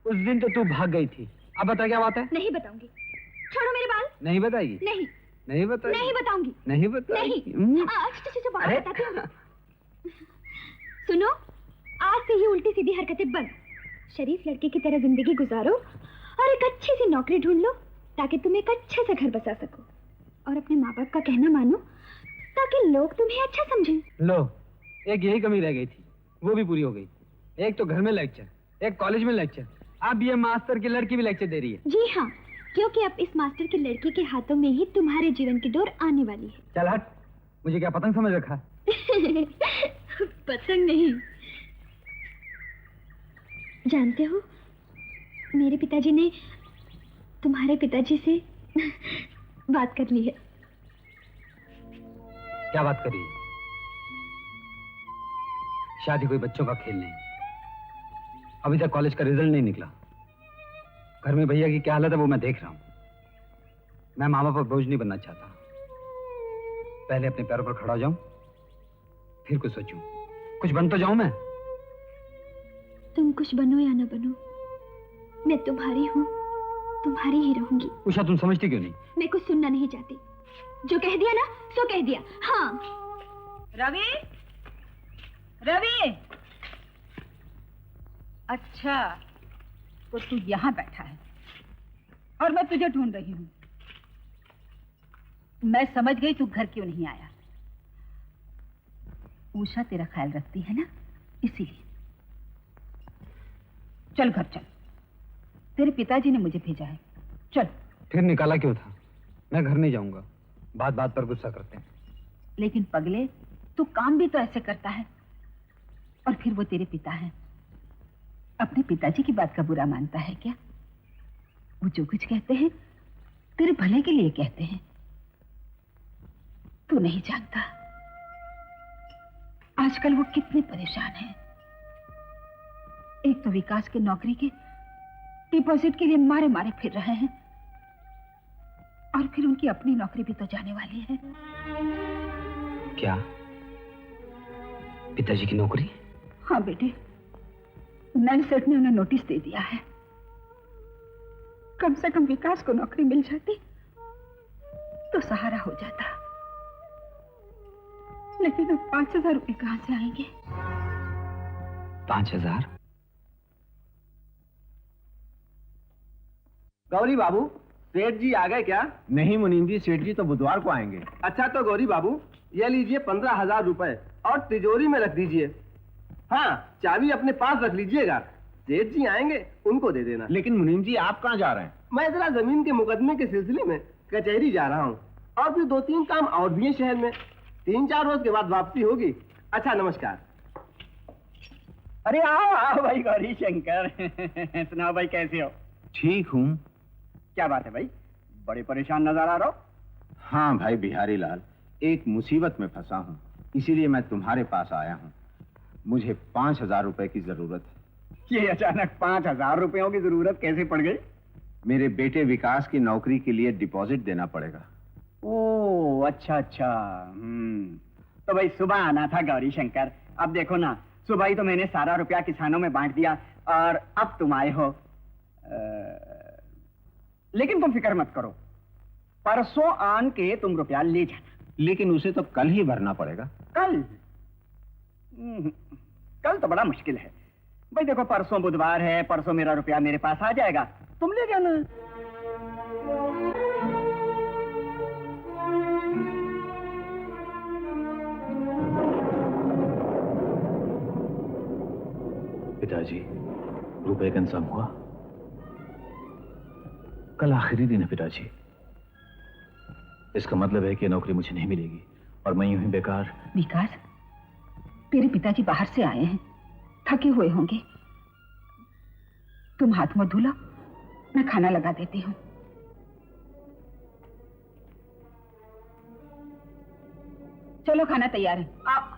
उस दिन तो तू भाग गई थी, अब बता क्या बात है? नहीं बताऊंगी। छोड़ो मेरे बाल। नहीं बताएगी? नहीं। नहीं बताएगी? नहीं बताऊंगी। नहीं बताएगी? नहीं। अच्छा बात बताती हूँ। सुनो, आज से ये उल्टी सीधी हरकतें बंद। शरीफ लड़के की तरह जिंदगी गुजारो और एक अच्छी सी नौकरी ढूंढ लो ताकि तुम एक अच्छे से घर बसा सको और अपने माँ बाप का कहना मानो ताकि लोग तुम्हें अच्छा समझें। लो, एक यही कमी रह गई थी, वो भी पूरी हो गई। एक तो घर में लेक्चर, एक कॉलेज में लेक्चर, अब ये मास्टर की लड़की भी लेक्चर दे रही है। जी हाँ, क्योंकि अब इस मास्टर की लड़की के हाथों में ही तुम्हारे जीवन की डोर आने वाली है। चल हट, मुझे क्या पतंग समझ रखा? पतंग नहीं। जानते हो, मेरे पिताजी ने तुम्हारे पिताजी से बात कर ली है। क्या बात करी? शादी कोई बच्चों का खेल नहीं। अभी तक कॉलेज का रिजल्ट नहीं निकला। घर में भैया की क्या हालत है वो मैं देख रहा हूं। मैं मामा पर बोझ नहीं बनना चाहता। पहले अपने पैरों पर खड़ा हो जाऊं, फिर कुछ सोचूं। कुछ बन तो जाऊं मैं। तुम कुछ बनो या ना बनो, मैं तुम्हारी हूँ, तुम्हारी ही रहूंगी। उषा, तुम समझती क्यों नहीं? मैं कुछ सुनना नहीं चाहती। जो कह दिया ना सो कह दिया। हाँ। रवि, रवि। अच्छा, तो तू यहाँ बैठा है और मैं तुझे ढूंढ रही हूँ। मैं समझ गई तू घर क्यों नहीं आया। उषा तेरा ख्याल रखती है ना, इसीलिए। चल घर चल, तेरे पिताजी ने मुझे भेजा है। चल। फिर निकाला क्यों था? मैं घर नहीं जाऊंगा, बात बात पर गुस्सा करते हैं। लेकिन पगले, तू काम भी तो ऐसे करता है। और फिर वो तेरे पिता हैं, अपने पिताजी की बात का बुरा मानता है क्या? वो जो कुछ कहते हैं तेरे भले के लिए कहते हैं। तू नहीं जानता आजकल वो कितने परेशान हैं। एक तो विकास के नौकरी के डिपॉजिट के लिए मारे मारे फिर रहे हैं और फिर उनकी अपनी नौकरी भी तो जाने वाली है। क्या? पिताजी की नौकरी? हाँ बेटे, नल सेठ ने उन्हें नोटिस दे दिया है। कम से कम विकास को नौकरी मिल जाती तो सहारा हो जाता। लेकिन अब 5,000 रुपए कहां से आएंगे? 5,000? गौरी बाबू, सेठ जी आ गए क्या? नहीं मुनीम जी, सेठ जी तो बुधवार को आएंगे। अच्छा तो गौरी बाबू, ये लीजिए 15,000 रुपए और तिजोरी में रख दीजिए। हाँ, चाबी अपने पास रख लीजिएगा। सेठ जी आएंगे, उनको दे देना। लेकिन मुनीम जी, आप कहाँ जा रहे हैं? मैं जरा जमीन के मुकदमे के सिलसिले में कचहरी जा रहा हूँ और फिर 2-3 काम और भी हैं शहर में। 3-4 रोज के बाद वापसी होगी। अच्छा, नमस्कार। अरे आओ आओ भाई गौरी शंकर। सुनाओ भाई, कैसे हो? ठीक हूँ। क्या बात है भाई, बड़े परेशान नजर आ रहा हो? हाँ भाई बिहारी लाल, एक मुसीबत में फंसा हूँ, इसीलिए मैं तुम्हारे पास आया हूँ। मुझे 5,000 रुपए की जरूरत है। ये अचानक 5,000 रुपयों की जरूरत कैसे पड़ गई? मेरे बेटे विकास की नौकरी के लिए डिपॉजिट देना पड़ेगा। ओह अच्छा अच्छा। तो भाई सुबह आना था गौरी शंकर। अब देखो ना, सुबह ही तो मैंने सारा रुपया किसानों में बांट दिया और अब तुम आए हो। लेकिन तुम फिक्र मत करो, परसों आन के तुम रुपया ले जाना। लेकिन उसे तो कल ही भरना पड़ेगा। कल? कल तो बड़ा मुश्किल है भाई। देखो, परसों बुधवार है, परसों मेरा रुपया मेरे पास आ जाएगा, तुम ले जाना। पिताजी, रुपए का इंतजाम हुआ? कल आखिरी दिन है पिताजी। इसका मतलब है कि नौकरी मुझे नहीं मिलेगी और मैं यूं ही बेकार। विकास, तेरे पिताजी बाहर से आए हैं, थके हुए होंगे। तुम हाथ मुंह धो लो, मैं खाना लगा देती हूँ। चलो, खाना तैयार है, आओ।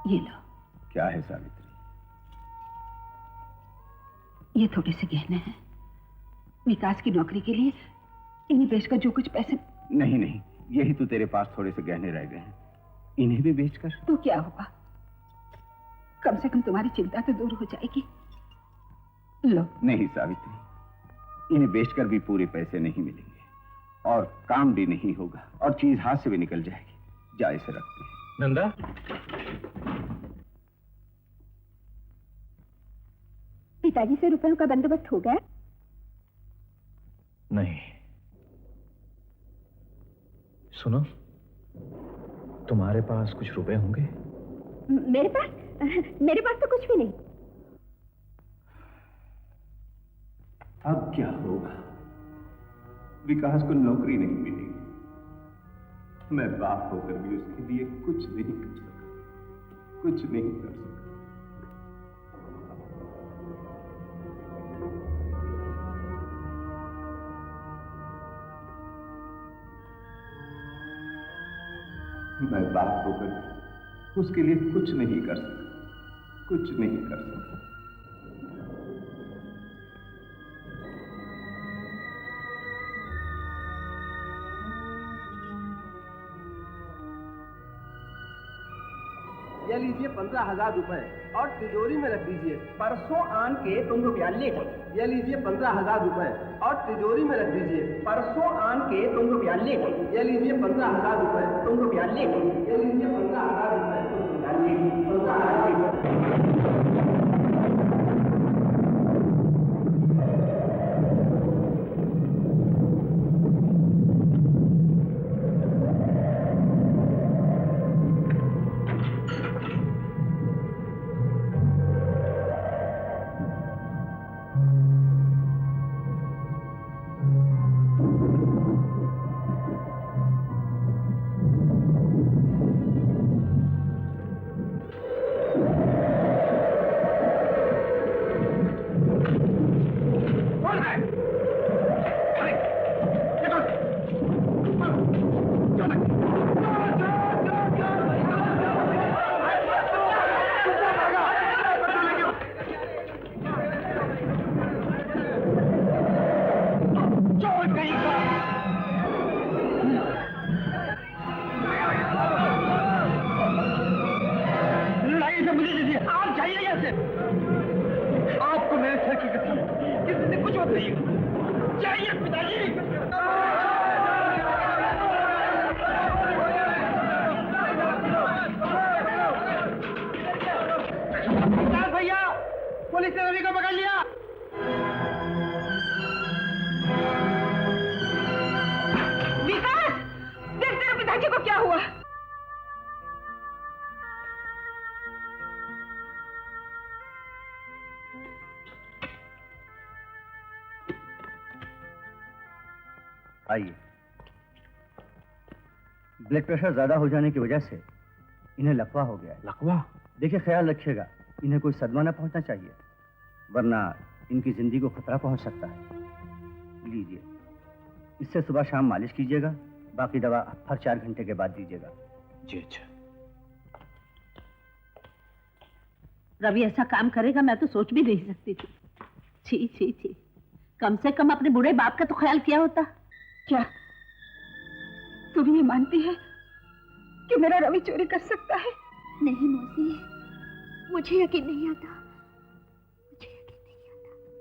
ये लो। क्या है सावित्री? ये थोड़े से गहने हैं, विकास की नौकरी के लिए इन्हें बेचकर जो कुछ पैसे। नहीं नहीं, यही तो तेरे पास थोड़े से गहने रह गए हैं, इन्हें भी बेचकर। तो क्या हुआ, कम से कम तुम्हारी चिंता तो दूर हो जाएगी। लो। नहीं सावित्री, इन्हें बेचकर भी पूरे पैसे नहीं मिलेंगे और काम भी नहीं होगा और चीज हाथ से भी निकल जाएगी। जा इसे रखते हैं। नंदा, पिताजी से रुपयों का बंदोबस्त हो गया? नहीं। सुनो, तुम्हारे पास कुछ रुपए होंगे? मेरे पास तो कुछ भी नहीं। अब क्या होगा? विकास को नौकरी नहीं मिलेगी। मैं बाप होकर भी उसके लिए कुछ नहीं कर सका, कुछ नहीं कर सका। मैं बाप होकर उसके लिए कुछ नहीं कर सका, कुछ नहीं कर सका। ये लीजिए 15,000 रुपए और तिजोरी में रख दीजिए। परसों आन के तुम रुपया ले जाओ। ये लीजिए 15,000 रुपए और तिजोरी में रख दीजिए। परसों आन के तुम रुपया ले जाओ। ये लीजिए 15,000 रुपए। तुम रुपया ले जाओ। ये लीजिए 15,000 रुपए। तुम रुपया ले जाओ। 15,000 रुपए। आइए। ब्लड प्रेशर ज्यादा हो जाने की वजह से इन्हें लकवा हो गया है। लकवा? देखिए, ख्याल रखिएगा, इन्हें कोई सदमा न पहुंचना चाहिए, वरना इनकी जिंदगी को खतरा पहुंच सकता है। लीजिए, इससे सुबह शाम मालिश कीजिएगा, बाकी दवा हर 4 घंटे के बाद दीजिएगा। जी अच्छा। रवि ऐसा काम करेगा मैं तो सोच भी नहीं सकती थी। छी छी छी, कम से कम अपने बूढ़े बाप का तो ख्याल किया होता। क्या तुम ये मानती है कि मेरा रवि चोरी कर सकता है? नहीं मौसी, मुझे यकीन नहीं आता।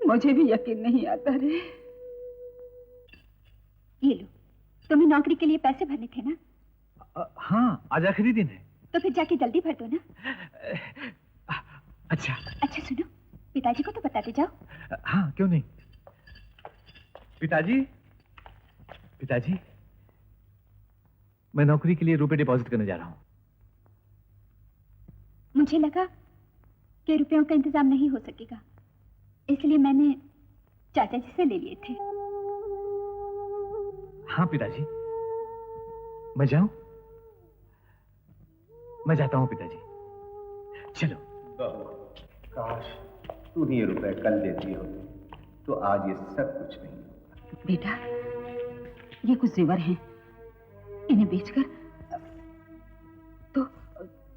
मुझे भी यकीन नहीं आता रे। ये लो, तुम्हें नौकरी के लिए पैसे भरने थे ना? हाँ, आज आखिरी दिन है। तो फिर जाके जल्दी भर दो ना। अच्छा सुनो, पिताजी को तो बताते जाओ। हाँ, क्यों नहीं। पिताजी, मैं नौकरी के लिए रुपए डिपॉजिट करने जा रहा हूँ। मुझे लगा कि रुपयों का इंतजाम नहीं हो सकेगा, इसलिए मैंने चाचा जी से ले लिए थे। हाँ पिताजी, मैं जाऊं? मैं जाता हूं पिताजी। चलो। काश तू ये रुपए कल देती हो तो आज ये सब कुछ नहीं होता। बेटा, ये कुछ जेवर हैं, इन्हें बेचकर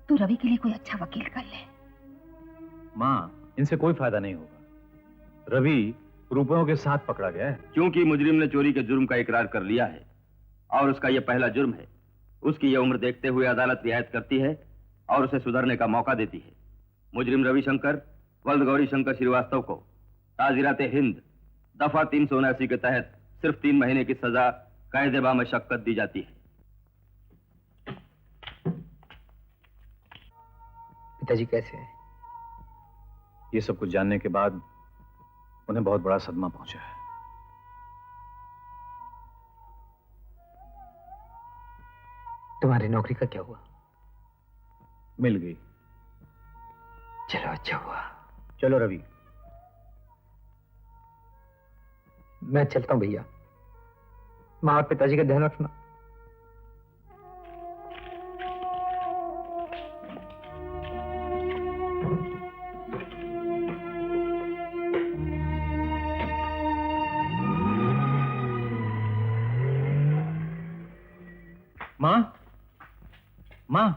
तो तू रवि के लिए कोई अच्छा वकील कर ले। माँ, इनसे कोई फायदा नहीं होगा। रवि रुपयों के साथ पकड़ा गया है। क्योंकि मुजरिम ने चोरी के जुर्म का इकरार कर लिया है और उसका यह पहला जुर्म है, उसकी यह उम्र देखते हुए अदालत रियायत करती है और उसे सुधरने का मौका देती है। मुजरिम रविशंकर वल्द गौरी शंकर श्रीवास्तव को ताज़िरात हिंद दफा 379 के तहत सिर्फ 3 महीने की सजा कैद बामशक्कत दी जाती है। पिताजी कैसे हैं? ये सब कुछ जानने के बाद उन्हें बहुत बड़ा सदमा पहुंचा है। तुम्हारी नौकरी का क्या हुआ? मिल गई। चलो अच्छा हुआ। चलो रवि। मैं चलता हूं भैया। माँ और पिताजी का ध्यान रखना। माँ, माँ,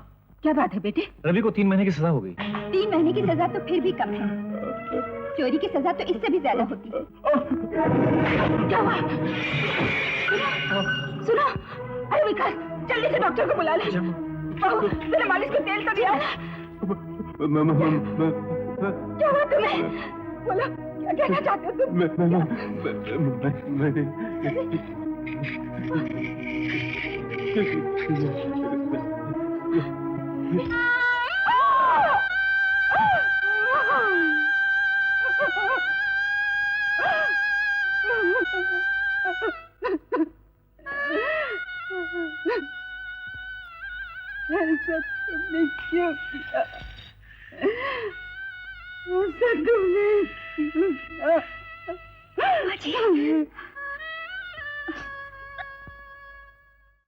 क्या बात है बेटे? रवि को 3 महीने की सजा हो गई। 3 महीने की सजा तो फिर भी कम है, चोरी की सजा तो इससे भी ज्यादा होती है। क्या हुआ? सुनो, अरे विकास, जल्दी से डॉक्टर को बुला ले। बहू, मेरे मालिश को तेल तो दिया है। क्या हुआ तुम्हें? बोलो, क्या कहना चाहते हो ऐसा तुमने क्यों किया? ऐसा तुमने